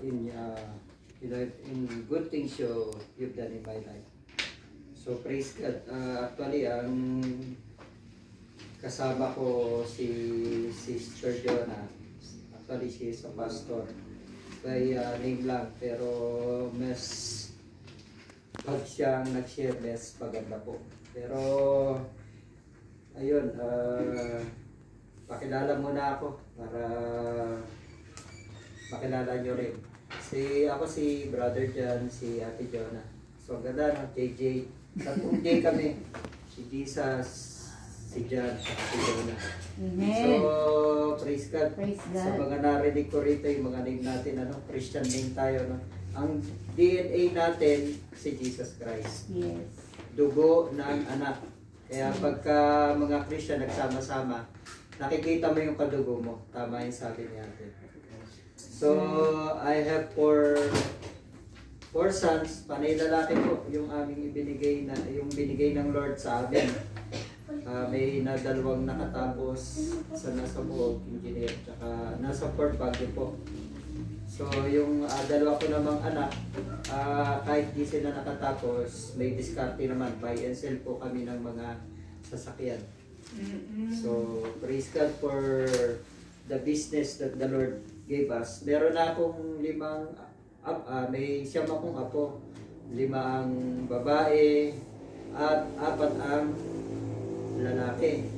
in good things you've done in my life. So praise God. Actually, ang kasama ko si Sister Jonah. Actually, she is a pastor. By name lang, pero mas pag siyang nag-share, mas maganda po. Pero ayun, pakilala muna ako para makilala nyo rin. Ako si Brother John, si Ate Jonah. So ganda no, JJ. Tatlong J kami. Si Jesus, si John, si Jonah. Amen. So, praise God. Praise God. Sa mga narinig ko rito, yung mga name natin, Christian name tayo. No? Ang DNA natin, si Jesus Christ. Yes. Dugo ng anak. Kaya pagka mga Christian nagsama-sama, nakikita mo yung kadugo mo. Tama yung sabi ni Ate. So, I have four sons, panay lalaki po, yung aming yung binigay ng Lord sa amin. May dalawang nakatapos sa nasa buog, engineer, tsaka nasa Port Baguio po. So, yung dalawa ko namang anak, kahit di sila nakatapos, may diskarte naman, buy and sell po kami ng mga sasakyan. So, praise God for the business that the Lord gave us. Meron na akong may siyam akong apo, 5 ang babae, at 4 ang lalaki.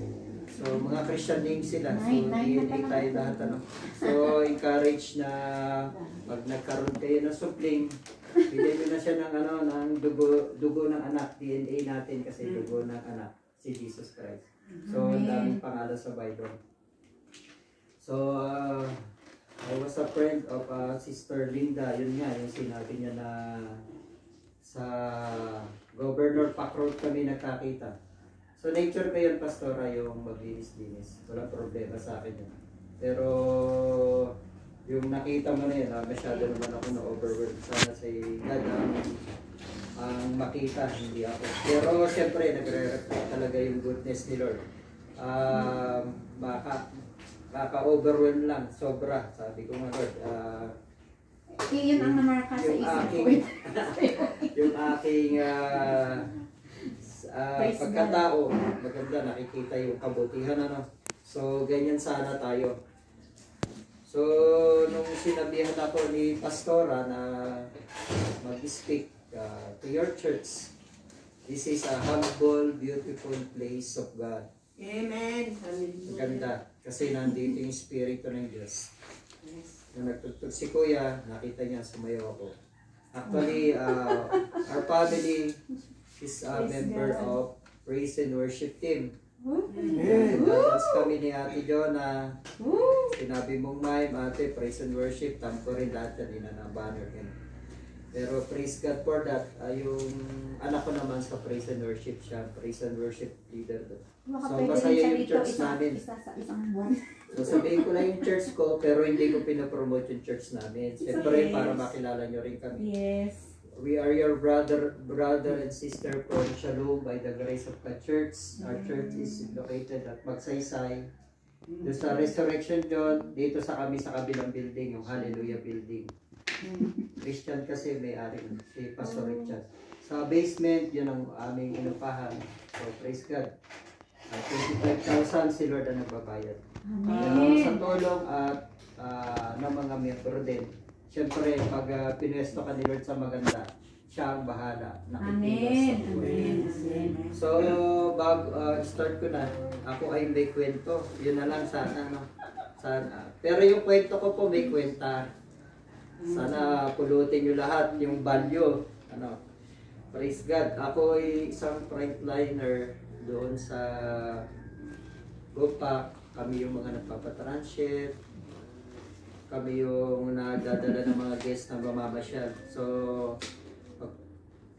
So, mga Christian names sila. So, DNA tayo lahat. So, encourage na pag nagkaroon kayo ng supling, bigyan nyo na siya ng dugo ng anak, DNA natin kasi dugo ng anak, si Jesus Christ. So, ang daming pangalan sa Bible. So, I was a friend of Sister Linda. Yun nga, yung sinabi niya na sa Governor Park Road kami nagkakita. So nature ko yun, Pastora, yung maglinis-linis. Walang problema sa akin yun. Pero yung nakita mo na yun, masyado naman ako na-overwhelmed. Sana sa God ang makita, hindi ako. Pero siyempre, nagre-reflect talaga yung goodness ni Lord. Maka-overwhelm lang, sobra. Sabi ko nga, Lord, yun ang namarka sa isip ko. Yung aking pagkatao, maganda, nakikita yung kabutihan. So, ganyan sana tayo. So, nung sinabihan ako ni Pastora na mag-speak to your church, this is a humble, beautiful place of God. Amen. Maganda. Kasi nandito yung Espiritu ng Diyos. Nung nagtutug si Kuya, nakita niya, sumayaw ako. Actually, our family is a member of Praise and Worship Team. Tapos kami ni Ate Jonah, sinabi mong mime, Ate, Praise and Worship, tampo rin lahat yan, na banner yan. Pero praise God for that. Yung anak ko naman sa Praise and Worship siya, Praise and Worship leader doon. So masaya yung church namin. So sabihin ko lang yung church ko, pero hindi ko pinapromote yung church namin. Siyempre para makilala nyo rin kami. Yes. We are your brother and sister from Shalom by the Grace of God Church. Our church is located at Magsaysay. Doon sa Resurrection John, dito sa kami sa kabilang building, yung Hallelujah building. Christian kasi may-ari si Pastor Richard. Sa basement, yun ang aming inupahan. So praise God. 25,000 si Lord ang nagbabayad. Sa tulong at ng mga miyembro din. Siyempre, pag pinuesto ka ni Lord sa maganda, siya ang bahala. Amen. So, start ko na. Ako ay may kwento. Yun na lang sana. Sana. Pero yung kwento ko po may kwenta. Sana pulutin nyo lahat yung value. Praise God. Ako ay isang frontliner doon sa Gopak. Kami yung mga nagpapatransit. Kami yung nadadala ng mga guests na mamamasyal. So, pag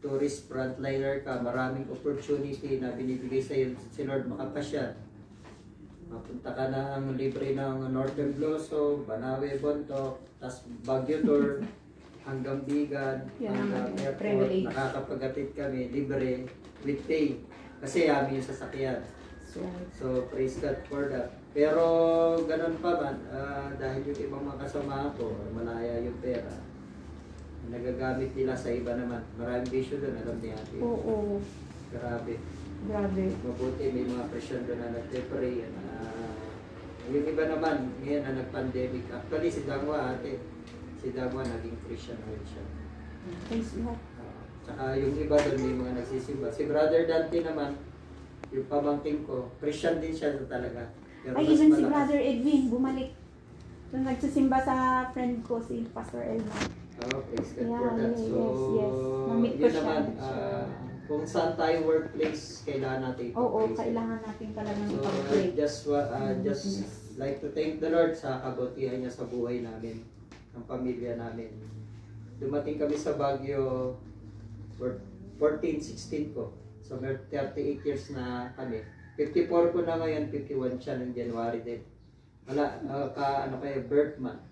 tourist frontliner ka, maraming opportunity na binibigay sa iyo si Lord makapasyal. Mapunta ka ng libre ng Northern Blossom, Banawe, Bontoc, tas Baguio Tour, hanggang Bigan, hanggang airport. Nakakapag-atid kami, libre, with pay. Kasi amin yung sasakyan. So, praise God for that. Pero, ganun pa man, dahil yung ibang mga kasama ko, malaya yung pera. nagagamit nila sa iba naman. Maraming bisyo doon, alam niya ate. Oo. Grabe. Grabe. Mabuti may mga Christian doon na nag-pray. Yung iba naman, ngayon na nag-pandemic. Actually, si Dangwa ate. Si Dangwa naging Christian na rin siya. Thanks God. Tsaka yung iba doon may mga nagsisimba. Si Brother Dante naman, yung pamangking ko, Christian din siya talaga. Pero Ay, mas even si malakas. Brother Edwin, bumalik. Nung nagsisimba sa friend ko, si Pastor Elma. Oh, praise God Yeah, for that. yes, So, yes. Na-meet ko yun siya. naman, kung saan tayo workplace, kailangan natin ito. Oo, kailangan natin talagang So, ipag-pray. just like to thank the Lord sa kabutihan niya sa buhay namin, ng pamilya namin. Dumating kami sa Baguio 14-16 ko. So, may 38 years na kami. 54 ko na ngayon, 51 siya ng January din. Wala, kayo, birth month.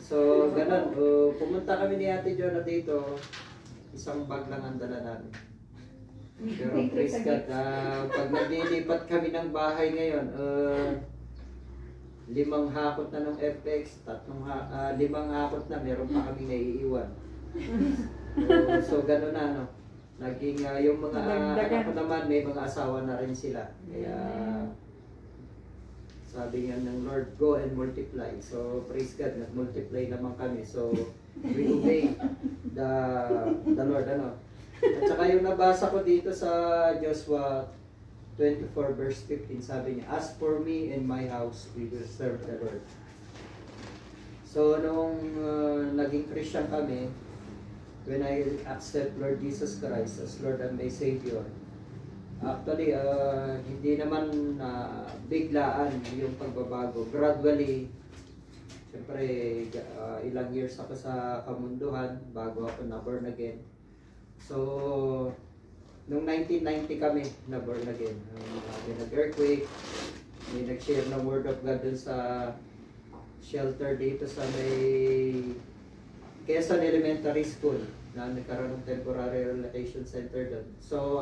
So, ganun. Pumunta kami ni Ate Jonah dito. Isang bag lang ang dala namin. Pero praise God, pag naglilipat kami ng bahay ngayon, 5 hakot na ng FX, 5 hakot na, meron pa kami naiiwan. So ganun na, no? Naging yung mga anak ko naman, may mga asawa na rin sila. Kaya sabi nga ng Lord, go and multiply. So praise God, nag-multiply naman kami. So we obey the Lord, ano? At saka yung nabasa ko dito sa Joshua 24 verse 15, sabi niya, as for me and my house, we will serve the Lord. So nung naging Christian kami, when I accept Lord Jesus Christ as Lord and my Savior, actually hindi naman biglaan yung pagbabago. Gradually, siyempre ilang years ako sa kamunduhan bago ako na born again. So, noong 1990 kami na born again. May nag-earthquake, may nag-share ng Word of God dun sa shelter dito sa may Quezon Elementary School na nagkaroon ng temporary relocation center doon. So,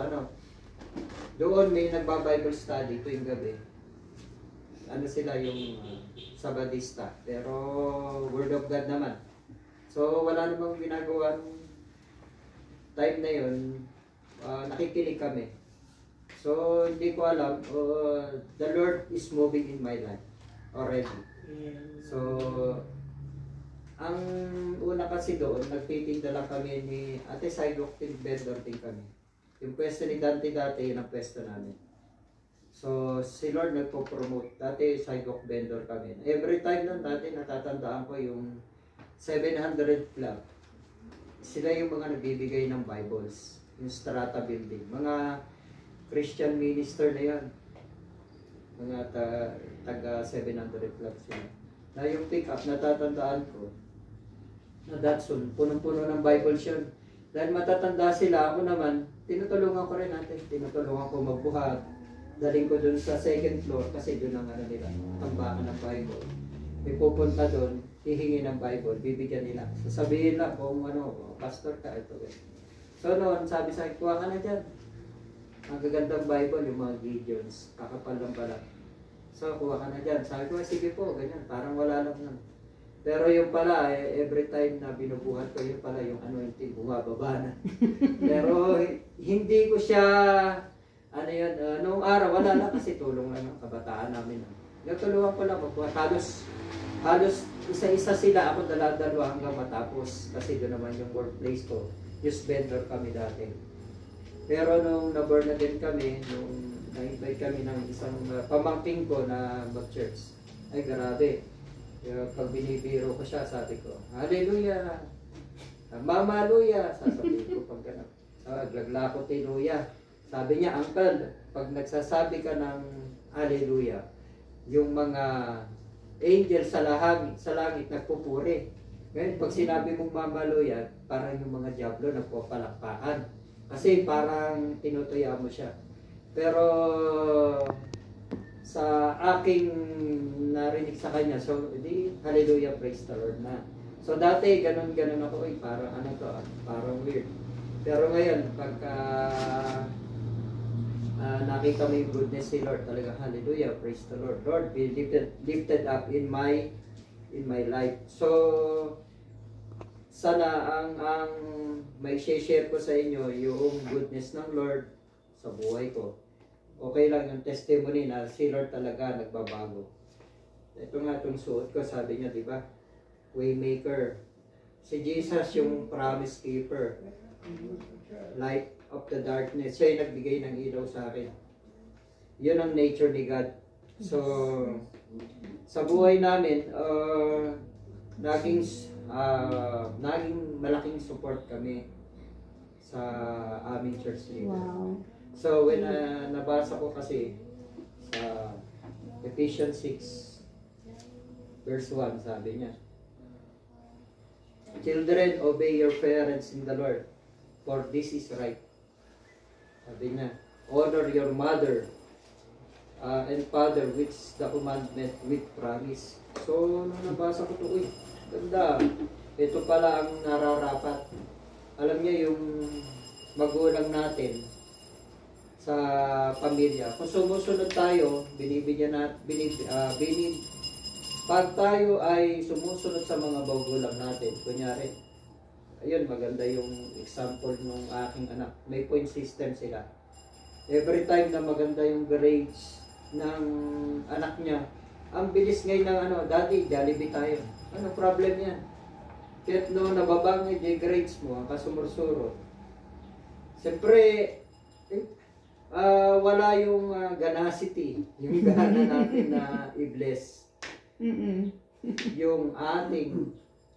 doon may nagba-Bible study tuwing gabi. Sila yung Sabadista, pero Word of God naman. So, wala namang ginagawa nung time na yun, nakikinig kami. So, hindi ko alam, the Lord is moving in my life already. So, ang una kasi doon, nagtitinda lang kami ni Ate Sidewalk Team Vendor din kami. Yung pwesto ni Dante dati, yun ang pwesto namin. So, si Lord nagpo-promote. Dati, Sidewalk Vendor kami. Every time nun, dati natatandaan ko yung 700 Club. Sila yung mga nagbibigay ng Bibles, yung Strata Building. Mga Christian minister na yun. Mga taga 700 Club sila. Na yung pick-up, natatandaan ko, na Datsun, punong-puno ng Bibles yun. Dahil matatanda sila, ako naman, tinutulungan ko rin natin. Tinutulungan ko magbuhat. Daling ko dun sa second floor, kasi dun ang nila, tambakan ng Bible. May pupunta dun, hihingi ng Bible, bibigyan nila. Sasabihin lang kung pastor ka, ito. So noon, sabi sa akin, kuha ka na dyan. Ang gagandang Bible, yung mga Gideons, kakapal lang pala. So, kuha ka na dyan. Sabi ko, sige po, ganyan, parang wala lang nun. Pero yung pala, every time na binubuhat ko, yung pala yung anointing, bumababa na. Pero hindi ko siya, noong araw, wala lang kasi tulong lang ng kabataan namin. Nagtulungan ko lang, halos isa-isa sila, ako dala-dalawa hanggang matapos. Kasi doon naman yung workplace ko, youth vendor kami dati. Pero nung na-born na din kami, nung na-invite kami ng isang pamangking ko na mag-church, ay grabe. Pag binibiro ko siya, sabi ko, Hallelujah! Mama Luya! Sasabihin ko pag gano'n. Glaglakot ni Luya. Sabi niya, Uncle, pag nagsasabi ka ng Hallelujah, yung mga angel sa langit nagpupuri. Ngayon, pag sinabi mong Mama Luya, parang yung mga diablo nagpapalakpakan. Kasi parang tinutuya mo siya. Pero sa aking narinig sa kanya, so di hallelujah, praise the Lord na. So dati ganun ako, parang parang weird. Pero ngayon pagka nakita mo yung goodness ni Lord, talaga hallelujah, praise the Lord. Lord, be lifted up in my life. So sana ang may share ko sa inyo yung goodness ng Lord sa buhay ko. Okay lang yung testimony na si Lord talaga nagbabago. Ito nga itong suot ko, sabi niya, di ba? Waymaker. Si Jesus yung promise keeper. Light of the darkness. Siya yung nagbigay ng ilaw sa akin. Yun ang nature ni God. So, sa buhay namin, naging malaking support kami sa aming church leader. Wow. So, when nabasa ko kasi sa Ephesians 6, verse 1, sabi niya, "Children, obey your parents in the Lord, for this is right." Sabi niya, "Honor your mother and father, which the commandment with promise." So, nung nabasa ko ito, uy, ganda. Ito pala ang nararapat. Alam niya yung magulang natin sa pamilya. Kung sumusunod tayo, pag tayo ay sumusunod sa mga magulang natin, kunyari, ayun, maganda yung example ng aking anak. May point system sila. Every time na maganda yung grades ng anak niya, ang bilis ngayon ng "Daddy, Jollibee tayo." Ano problem yan? Kahit no, nababangay yung grades mo, ang kasumursuro. Siyempre, wala yung ganacity, yung gana natin na i-bless yung ating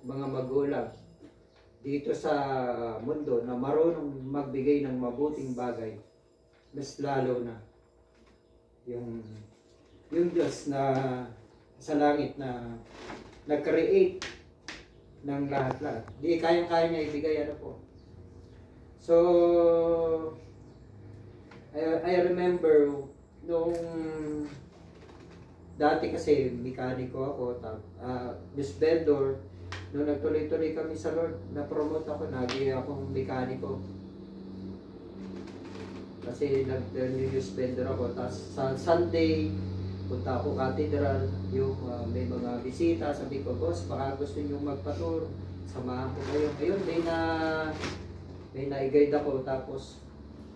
mga magulang dito sa mundo na marunong magbigay ng mabuting bagay. Mas lalo na yung Diyos na sa langit na nag-create ng lahat-lahat. Di kayang-kaya niya ibigay po. So, I remember nung dati kasi mekaniko ako, Miss Vendor, nung nagtuloy-tuloy kami sa Lord, na-promote ako, naging akong mekaniko. Kasi nag-news vendor ako. Tapos sa Sunday, punta ako cathedral, yung may mga bisita, sabi ko, "Boss, baka gusto nyo magpa-tour, samahan ko kayo." Ayun, may na-guide ako, tapos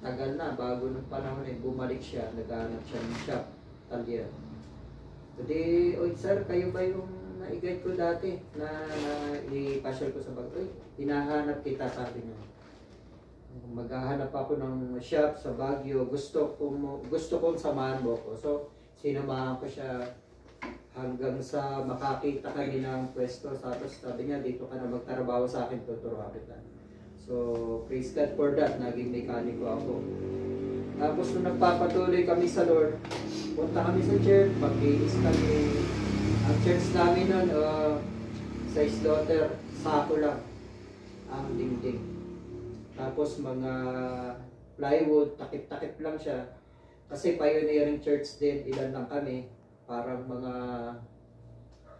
tagal na, bago ng panahon bumalik siya, naghahanap siya ng shop, talyer. Jadi, "Oy sir, kayo ba yung na-guide ko dati, na i-pasyal ko sa Baguio?" "Hinahanap kita," sabi niya. "Maghahanap ako ng shop sa Baguio, gusto kong samahan mo ko." So, sinamahan ko siya hanggang sa makakita kami ng pwesto. Tapos sabi niya, "Dito ka na magtrabaho sa akin, tuturuan kita." So, praise God for that. Naging mekaniko ako. Tapos nung nagpapatuloy kami sa Lord, punta kami sa church, mag-iis kami. Ang church namin nun, sa slaughter, sako lang ang dingding. Tapos mga plywood, takip-takip lang siya. Kasi pioneering church din, ilan lang kami, parang mga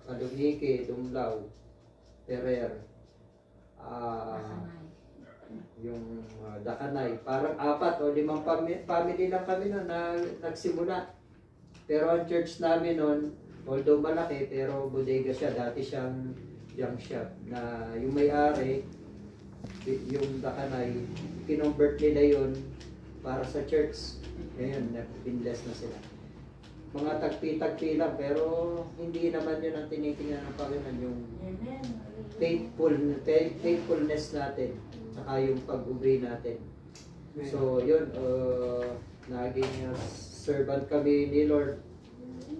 Kalumiki, Dumlao, Ferrer, yung Dakanay, parang 4 o 5 family lang kami noon na nagsimula. Pero ang church namin noon, although malaki, pero bodega siya, dati siyang junk shop, na yung may-ari, yung Dakanay, kinonvert nila yun para sa church. Ngayon, pinless na sila. Mga tagpi-tagpi lang, pero hindi naman yun ang tinitingnan ng Panginoon, yung faithfulness natin, saka yung pag-obey natin. So, yun, naging servant kami ni Lord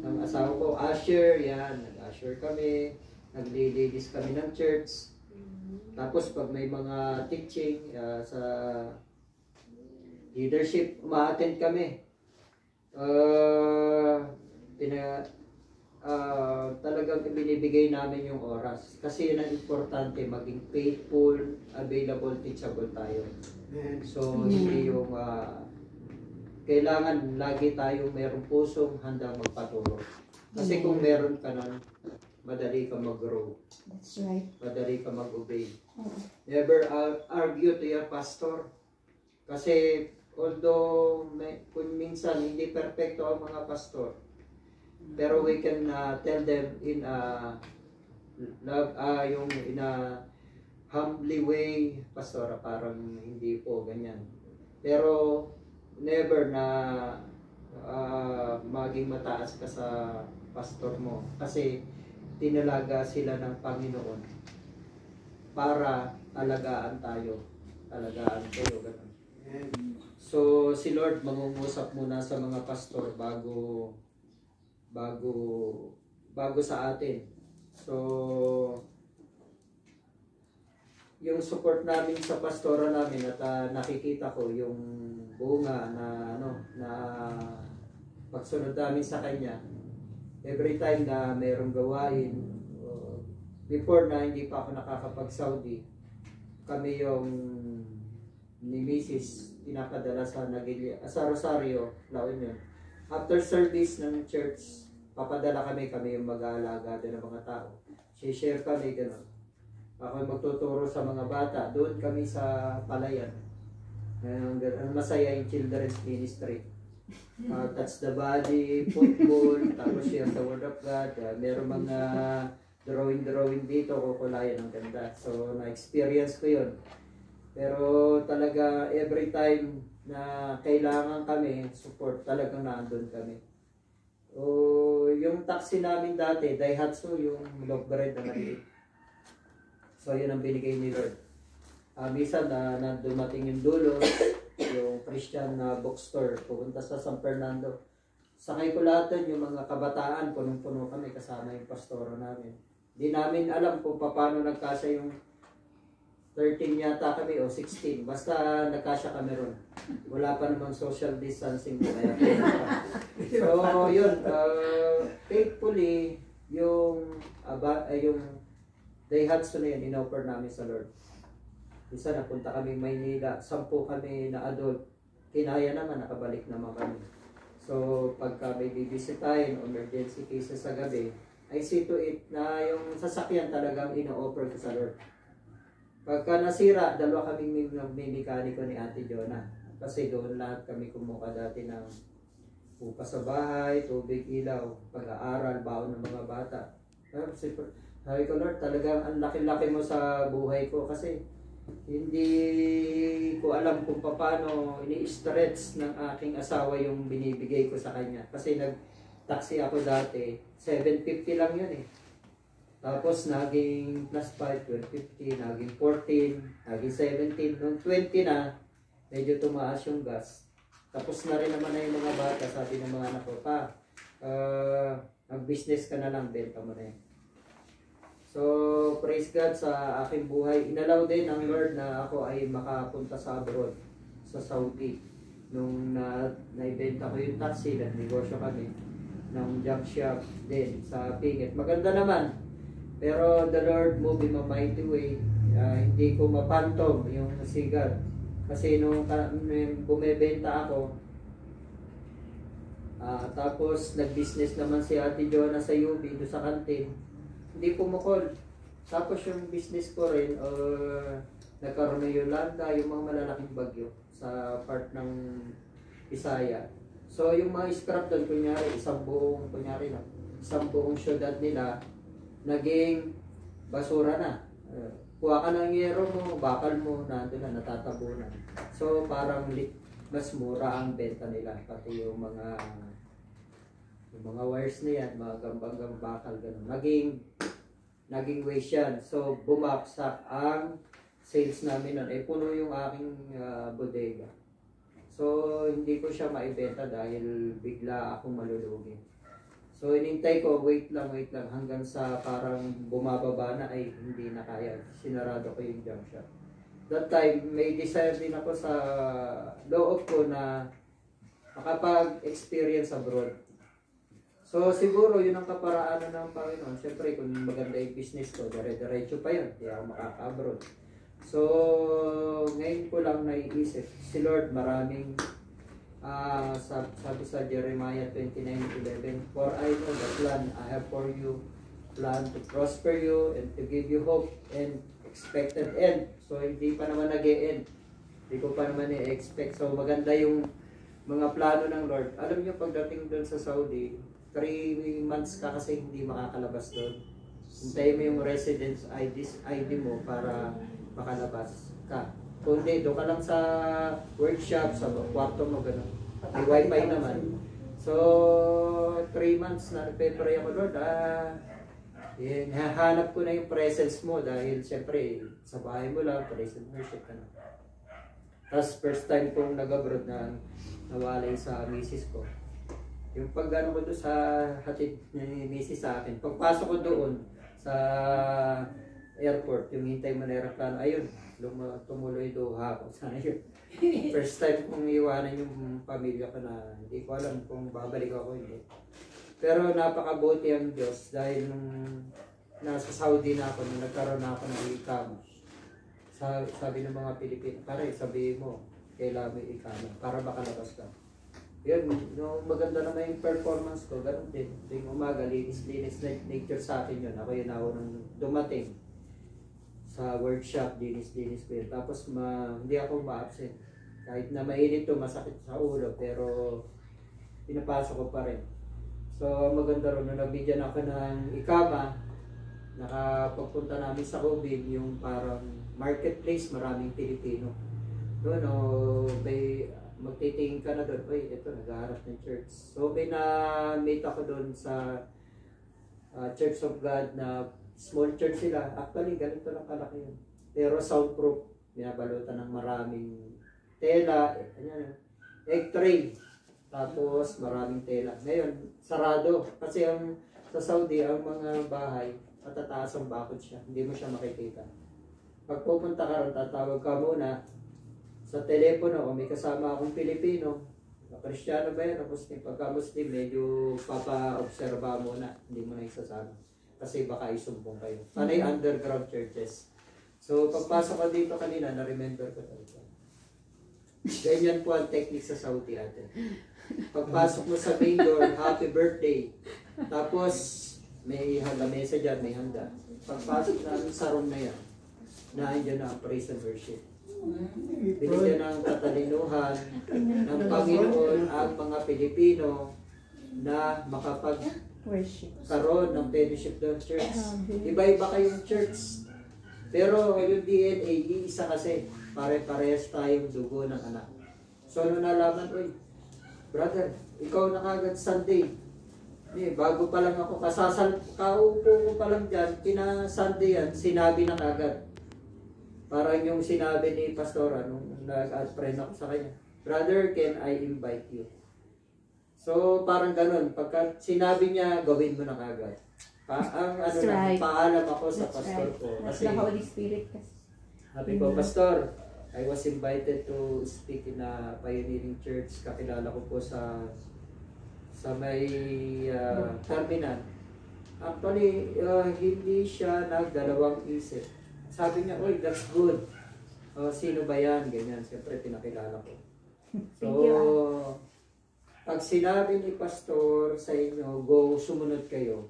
ng asawa ko, usher, yan, nag-usher kami, nag-ladies kami ng church. Tapos, pag may mga teaching sa leadership, uma-attend kami. Talagang binibigay namin yung oras. Kasi yun ang importante, maging faithful, available, teachable tayo. So, hindi yung kailangan lagi tayong merong pusong handang magpaturo. Kasi kung meron ka nun, madali ka mag-grow. That's right. Madali ka mag-obey. Never argue to your pastor. Kasi although kung minsan hindi perfecto ang mga pastor, pero we can tell them in love, yung in a humbly way, pastora, parang hindi po ganyan. Pero never na maging mataas ka sa pastor mo kasi tinalaga sila ng Panginoon para alagaan tayo. Alagaan kayo, ganun. So si Lord mangungusap muna sa mga pastor bago sa atin. So yung support namin sa pastora namin at nakikita ko yung bunga na pagsunod namin sa kanya. Every time na mayroong gawain, before na hindi pa ako nakakapag-Saudi, kami yung ni Mrs. pinapadala sa Rosario, La Union. After service ng church, papadala kami yung mag-aalaga doon ng mga tao. Share kami, gano'n. Ako yung magtuturo sa mga bata. Doon kami sa Palayan. Masaya yung children's ministry. Touch the body, football, tapos share the word of God. Meron mga drawing dito, kukulayan ang ganda. So, na-experience ko yun. Pero talaga, every time na kailangan kami, support, talagang nandun kami. Yung taxi namin dati, Daihatsu, yung loaf bread na maliit. So, yun ang binigay ni Lord. Minsan na dumating yung dulo, yung Christian bookstore, pupunta sa San Fernando. Sakay ko lahat dun, yung mga kabataan, punong-puno kami kasama yung pastoro namin. Di namin alam kung paano nagkasya yung 13 yata kami o 16. Basta nagkasya kami ron. Wala pa namang social distancing. Kaya so, yun. Faithfully, yung Daihatsu na yun, in-offer namin sa Lord. Isa napunta kami Maynila, 10 kami na adult. Kinaya naman, nakabalik naman kami. So, pagka may bibisitahin o emergency cases sa gabi, I see to it na yung sasakyan talagang ino-offer ko sa Lord. Pagka nasira, dalawa kaming may mekaniko ni Ate Jonah. Kasi doon lahat kami kumuha dati ng upa sa bahay, tubig, ilaw, pag-aaral, baon ng mga bata. Sabi ko, Lord, talagang ang laki-laki mo sa buhay ko kasi hindi ko alam kung paano ini-stretch ng aking asawa yung binibigay ko sa kanya. Kasi nag-taxi ako dati, 750 lang yun eh. Tapos naging plus 5, 1250, naging 14, naging 17. Nung 20 na, medyo tumaas yung gas. Tapos na rin naman na yung mga bata, sabi ng mga anak ko, mag-business ka na lang, benta mo na yun. So, praise God sa aking buhay. Inalaw din ng Lord na ako ay makapunta sa abroad, sa Saudi. Nung naibenta ko yung taxi, negosyo kami, ng junk shop din sa Pingit. Maganda naman. Pero the Lord moved in a mighty way. Hindi ko mapantong yung sigat. Kasi nung bumebenta ako, tapos nag-business naman si Ate Jonah sa UB, doon sa kantin. Hindi pumukol. Tapos yung business ko rin, nagkaroon ng Yolanda, yung mga malalaking bagyo sa part ng Bisaya. So yung mga scrap doon, kunyari, isang buong syudad nila, naging basura na. Kuha ka ng yero mo, bakal mo, nandun na, natatabunan. So parang mas mura ang benta nila, pati yung mga wires na yan, mga gambang bakal, gano'n. Naging waste yan. So, bumagsak ang sales namin nun. Puno yung aking bodega. So, hindi ko siya maibenta dahil bigla akong malulugi. So, inintay ko, wait lang, hanggang sa parang bumababa na, ay hindi na kaya. Sinarado ko yung junk shop. That time, may desire din ako sa loob ko na makapag-experience abroad. So siguro yun ang kaparaanan ng Panginoon. Siyempre kung maganda yung business ko, dire-diretso pa yun, hindi ako makaka-abroad. So ngayon ko lang naiisip, si Lord maraming sabi sa Jeremiah 29:11, for I know the plan I have for you, plan to prosper you and to give you hope and expected end. So hindi pa naman nag-e-end, hindi ko pa naman i-expect. So maganda yung mga plano ng Lord. Alam niyo pagdating doon sa Saudi, 3 months ka kasi hindi makakalabas doon. Hintayin mo yung residence ID mo para makalabas ka. Kung hindi, doon ka lang sa workshop, sa kwarto mo, gano'n. May wifi naman. So, 3 months na nagpe-pray ako, Lord, hahanap ko na yung presence mo dahil siyempre sa bahay mo lang, praise and worship ka na. Tapos first time kong nag-abroad na nawalay sa misis ko. Yung pag-ano ko doon sa hatid ni misis sa akin, pagpasok ko doon sa airport, yung hintay mo na aeroplano, ayun, tumuloy doon hapon. Sana yun. First time kong iwanan yung pamilya ko na hindi ko alam kung babalik ako hindi. Pero napakabuti ang Diyos dahil nung nasa Saudi na ako, nung nagkaroon na ako ng ikama. Sabi ng mga Pilipino, pare, sabihin mo, kailangan may ikama para makalabas ka. Yun, nung maganda naman yung performance ko, ganun din. Tuwing umaga, linis nature sa akin yun. Ako yun ako nung dumating sa workshop, linis ko yun. Tapos hindi ako ma-absent. Kahit na mainit to, masakit sa ulo, pero pinapasok ko pa rin. So maganda rin, nung nabigyan ako ng ikama, nakapagpunta namin sa COVID, yung parang marketplace, maraming Pilipino. Doon, magtitingin ka na doon, uy, ito, nag-aharap ng church. So may na-meet ako doon sa Church of God na small church sila. Actually, ganito lang kalaki yun. Pero soundproof, binabalutan ng maraming tela, egg tray. Tapos maraming tela. Ngayon, sarado. Kasi sa Saudi, ang mga bahay, matataas ang bakod siya. Hindi mo siya makikita. Pag pupunta ka rin, tatawag ka muna sa telepono, kung may kasama akong Pilipino, Kristiyano ba yan o Muslim? Pagka Muslim, medyo papa-observa muna. Hindi mo na isasama. Kasi baka isumbong kayo. Panay underground churches. So, pagpasok ko dito kanina, na-remember ko talaga. Ganyan po ang technique sa Saudi ate. Pagpasok mo sa main door, happy birthday. Tapos, may lamesa dyan, may handa. Pagpasok namin sa room na yan, nandiyan na ang praise and worship. Binigyan ng katalinuhan ng Panginoon ang mga Pilipino na makapagkaroon ng fellowship ng church. Iba-iba kayong church. Pero yung DNA, iisa kasi. Pare-parehas tayong dugo ng anak. So, ano nalaman, uy, brother, ikaw na kagad Sunday. Bago pa lang ako, kaupo ko pa lang dyan, Sunday yan, sinabi na kagad. Parang yung sinabi ni Pastora nung nag-friend ako sa kanya, brother, can I invite you? So, parang ganun. Pagka sinabi niya, gawin mo na kagad. Paalam ako sa pastor ko. Kasi the Holy Spirit kasi. Sabi ko, Pastor, I was invited to speak in a pioneering church. Kakilala ko po sa may terminal. Actually, hindi siya nagdalawang isip. Sabi niya, oy, that's good. Sino ba yan? Ganyan. Siyempre, pinakilala ko. So, pag sinabi ni Pastor sa inyo, go, sumunod kayo.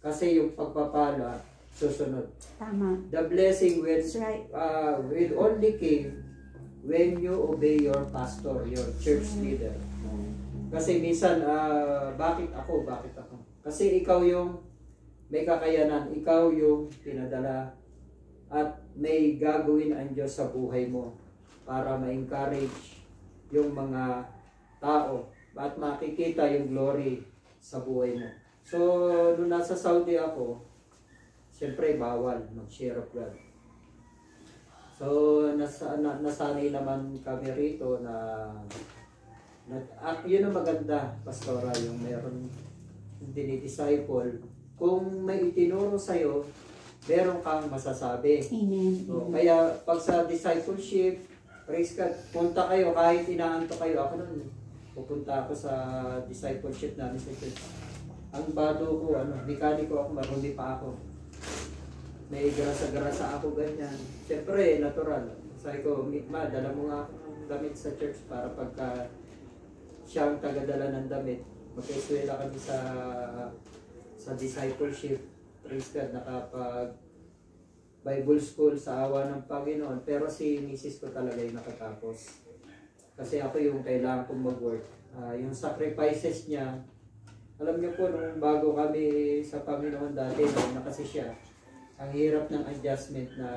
Kasi yung pagpapala, susunod. Tama. The blessing will only came when you obey your pastor, your church leader. Kasi minsan, bakit ako? Kasi ikaw yung may kakayanan, ikaw yung pinadala at may gagawin ang Diyos sa buhay mo para ma-encourage yung mga tao at makikita yung glory sa buhay mo. So, nung nasa Saudi ako, siyempre bawal mag-share of God. So, nasanay naman kami rito na yun ang maganda, Pastora, yung meron dinidisciple. Kung may itinuro sa'yo, meron kang masasabi. Amen. So, kaya pag sa discipleship, praise God, punta kayo kahit inaanto kayo. Ako nun, pupunta ako sa discipleship namin sa church. Ang bado ko, mekaniko ako, marumi pa ako. May grasa-grasa ako ganyan. Siyempre, natural. Sabi ko, ma, dala mo nga ako ng damit sa church para pagka siya ang tagadala ng damit, magkaiswela kami sa discipleship. Praise God, nakapag Bible school sa awa ng Panginoon. Pero si Mrs. ko talaga yung nakatapos. Kasi ako yung kailangan kong mag-work. Yung sacrifices niya, alam niyo po, nung bago kami sa Panginoon dati, na kasi siya, ang hirap ng adjustment na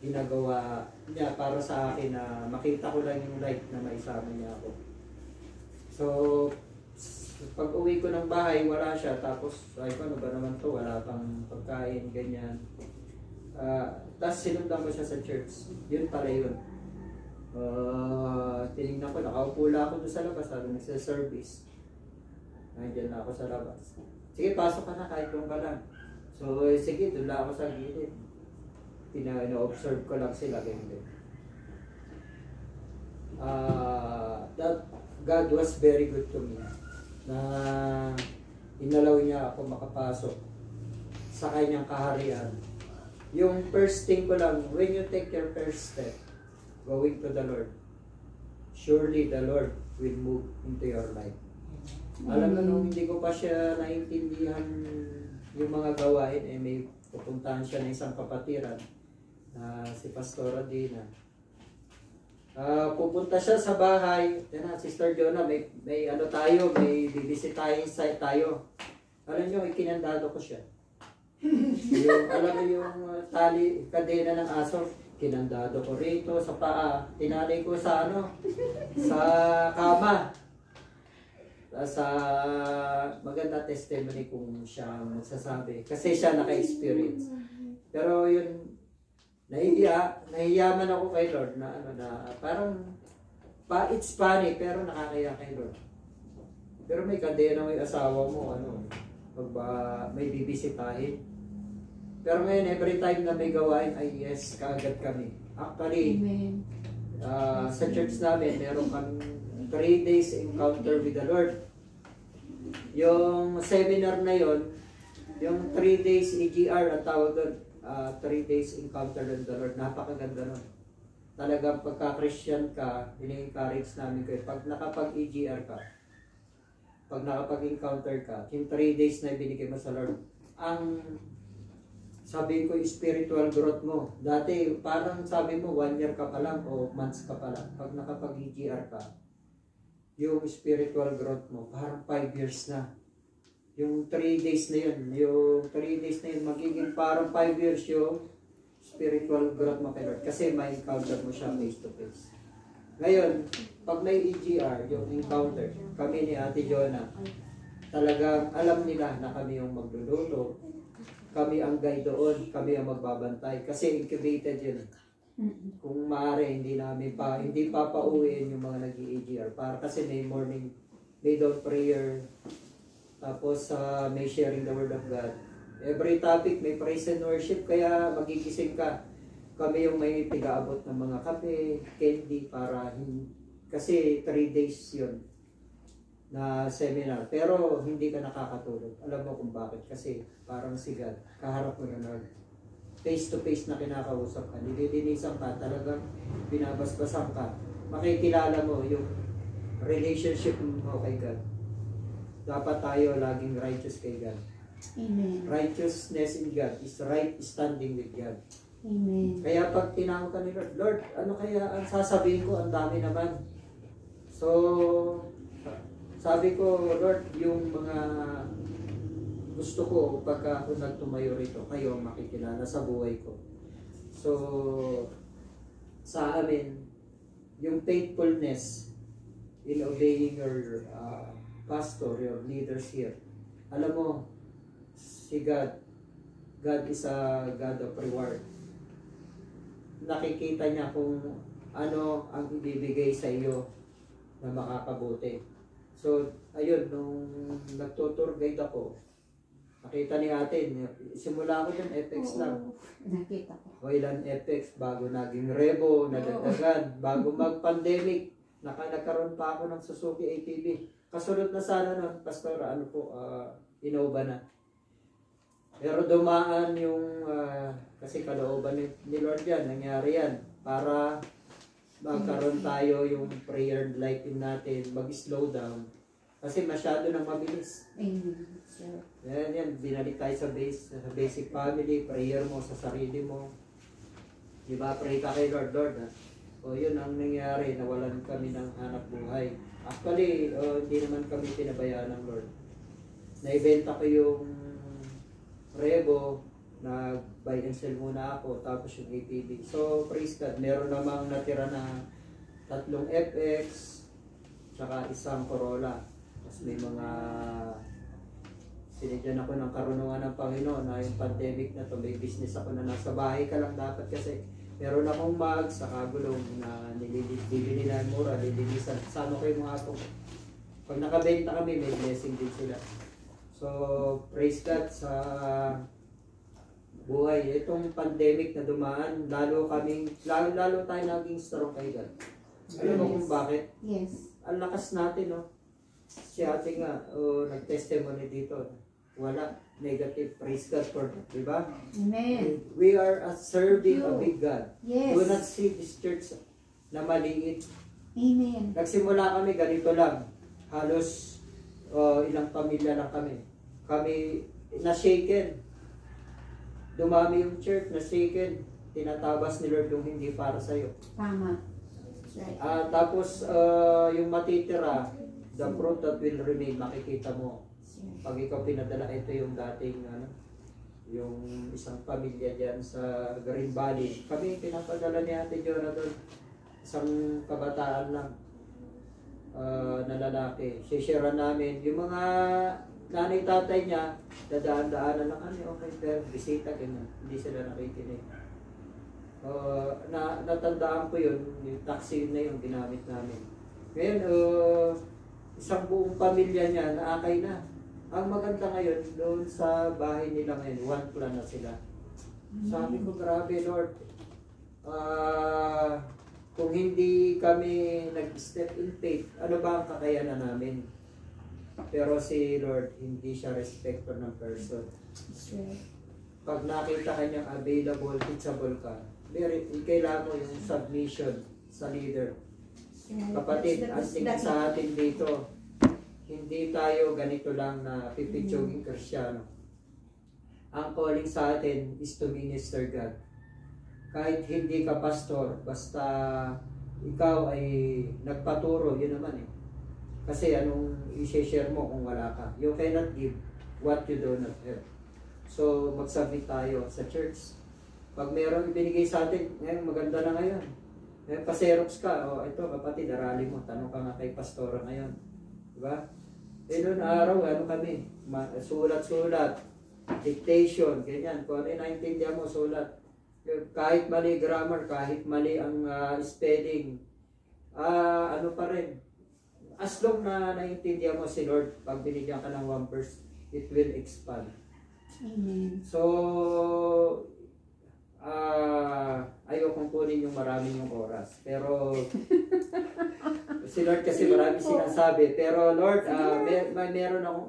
ginagawa niya para sa akin na makita ko lang yung light na maisama niya ako. So, pag uwi ko ng bahay, wala siya. Tapos, ay ko, ano ba naman to? Wala pang pagkain, ganyan. Tapos, sinundan ko siya sa church. Yun pala yun. Tinignan ko, nakaupo lang ako doon sa labas. Sabi nagsa-service. Nandiyan na ako sa labas. Sige, pasok ka na kahit doon ka lang. So, sige, doon lang ako sa gilid. Pina-observe ko lang sila, ganyan. That God was very good to me. Na inalaw niya ako makapasok sa kanyang kaharian. Yung first thing ko lang, when you take your first step, going to the Lord, surely the Lord will move into your life. Alam mo, nung hindi ko pa siya naintindihan yung mga gawain, may pupuntahan siya ng isang kapatiran na si Pastora Dina. Pupunta siya sa bahay. Yan na, Sister Jonah, may ano tayo, may bibisitahin site tayo. Alam nyo, ikinandado ko siya. Yung, alam mo yung tali, kadena ng aso, kinandado ko rito sa paa. Tinalay ko sa ano, sa kama. Sa maganda testimony kung siya magsasabi. Kasi siya naka-experience. Pero yun, nahiyaman ako kay Lord na ano na parang it's funny pero nakakaya kay Lord. Pero may kadena may asawa mo ano pag may bibisitahin. Pero ngayon every time na may gawain ay yes kaagad kami. Actually, sa church namin meron kami 3 days encounter with the Lord. Yung seminar na yon, yung 3 days EGR ang tawag doon. 3 days encounter with the Lord. Napakaganda nun. Talagang pagka-Christian ka, ini-encourage namin kayo. Pag nakapag-EGR ka, pag nakapag-encounter ka, yung 3 days na binigay mo sa Lord, ang sabi ko, spiritual growth mo. Dati, parang sabi mo, 1 year ka pa lang o months ka pa lang. Pag nakapag-EGR ka, yung spiritual growth mo, parang 5 years na. Yung 3 days na yun, magiging parang 5 years yung spiritual growth mo kay Lord. Kasi may encounter mo siya face to face. Ngayon, pag may EGR, yung encounter, kami ni Ate Jonah, talagang alam nila na kami yung magluluto, kami ang guide doon, kami ang magbabantay. Kasi incubated yun. Kung maaari, hindi pa pauwiin yung mga nag-EGR. Para kasi may morning, may dawn prayer, tapos may sharing the word of God. Every topic may praise and worship, kaya magigising ka. Kami yung may tigaabot ng mga kape, candy, kasi 3 days yun na seminar. Pero hindi ka nakakatulog. Alam mo kung bakit? Kasi parang sigad, kaharap mo na Lord. Face to face na kinakausap ka. Nililinisan ka, talagang binabasbasan ka. Makikilala mo yung relationship mo kay God. Dapat tayo laging righteous kay God. Amen. Righteousness in God is right standing with God. Amen. Kaya pag tinawag ka ni Lord, Lord, ano kaya ang sasabihin ko? Ang dami naman. So, sabi ko, Lord, yung mga gusto ko pagka ako nagtumayo rito, kayo ang makikilala sa buhay ko. So, sa amin, yung faithfulness in obeying your pastor, your leaders here. Alam mo, si God is a God of reward. Nakikita niya kung ano ang ibibigay sa iyo na makakabuti. So, ayun, nung nagtutour guide ako, nakita ni ate, simula ako dyan, FX lang. Nakita ko. Oilan FX, bago naging Revo, nadagdagan, bago mag-pandemic, nagkaroon pa ako ng Suzuki ATV. Kasunod na sana nun, Pastor, Innova na. Pero dumaan yung, kasi kalooban ni Lord yan, nangyari yan, para magkaroon tayo yung prayer life in natin, mag-slow down. Kasi masyado nang mabilis. Amen, sir. Yan, binalik tayo sa basic family, prayer mo sa sarili mo. Diba, pray ka kay Lord, ha? O yun ang nangyari, nawalan kami ng hanap buhay. Actually, hindi naman kami pinabayaan ng Lord. Naibenta ko yung Revo, nag-buy and sell muna ako, tapos yung APB. So, praise God, meron namang natira na 3 FX, tsaka isang Corolla. Tapos may mga sinigyan ako ng karunungan ng Panginoon na yung pandemic na to, may business ako na nasa bahay ka lang dapat kasi meron akong bag sa kagulong na bibili na mura, lilinisan. Sama ko yung mga apo. Pag nakabenta kami, may blessing din sila. So, praise God sa buhay. Itong pandemic na dumaan, lalo tayo naging strong kay God. Alam mo kung bakit? Yes. Ang lakas natin, no? Si ate nga, nag-testimony dito. Wala. Negative. Praise God for that. Diba? Amen. We are serving a big God. Yes. Do not see this church na maliit. Amen. Nagsimula kami, ganito lang. Halos ilang pamilya lang kami. Kami na-shaken. Dumami yung church, na-shaken. Tinatabas ni Lord yung hindi para sa'yo. Tama. That's right. Tapos, yung matitira, the fruit that will remain, makikita mo. Pag ikaw pinadala, ito yung dating, yung isang pamilya dyan sa Green Valley. Kami, pinapadala ni Ate Jonah doon. Isang kabataan lang na lalaki. Sisharean namin. Yung mga nanay-tatay niya, dadaan-daanan lang kami. Okay, pero bisita, ganyan. Hindi sila nakikinig. Natandaan ko yun, yung taxi na yun, ginamit namin. Ngayon, isang buong pamilya niya, naakay na. Ang maganda ngayon, doon sa bahay nila ngayon, 1 plan na sila. Sabi ko, grabe Lord, kung hindi kami nag-step in faith, ano ba ang kakayanan namin? Pero si Lord, hindi siya respecter ng person. Pag nakita kanyang available, teachable ka, kailangan mo yung submission sa leader. Kapatid, ang tingin sa atin dito, hindi tayo ganito lang na pipitsuging Kristyano. Ang calling sa atin is to minister God. Kahit hindi ka pastor, basta ikaw ay nagpaturo, yun naman eh. Kasi anong i-share mo kung wala ka? You cannot give what you do not have. So, mag-submit tayo sa church. Pag mayroong ibinigay sa atin, ngayon maganda na ngayon. Ngayon, pa-xerox ka, ito kapatid, arali mo, tanong ka nga kay pastora ngayon. Diba? Noon araw, kami, sulat-sulat, dictation, ganyan. Kung ano naintindihan mo, sulat. Kahit mali grammar, kahit mali ang spelling, ano pa rin. As long na naintindihan mo si Lord, pag binigyan ka ng 1 verse, it will expand. Amen. So, ayokong kunin yung maraming yung oras. Pero, si Lord kasi marami sinasabi. Pero Lord, meron akong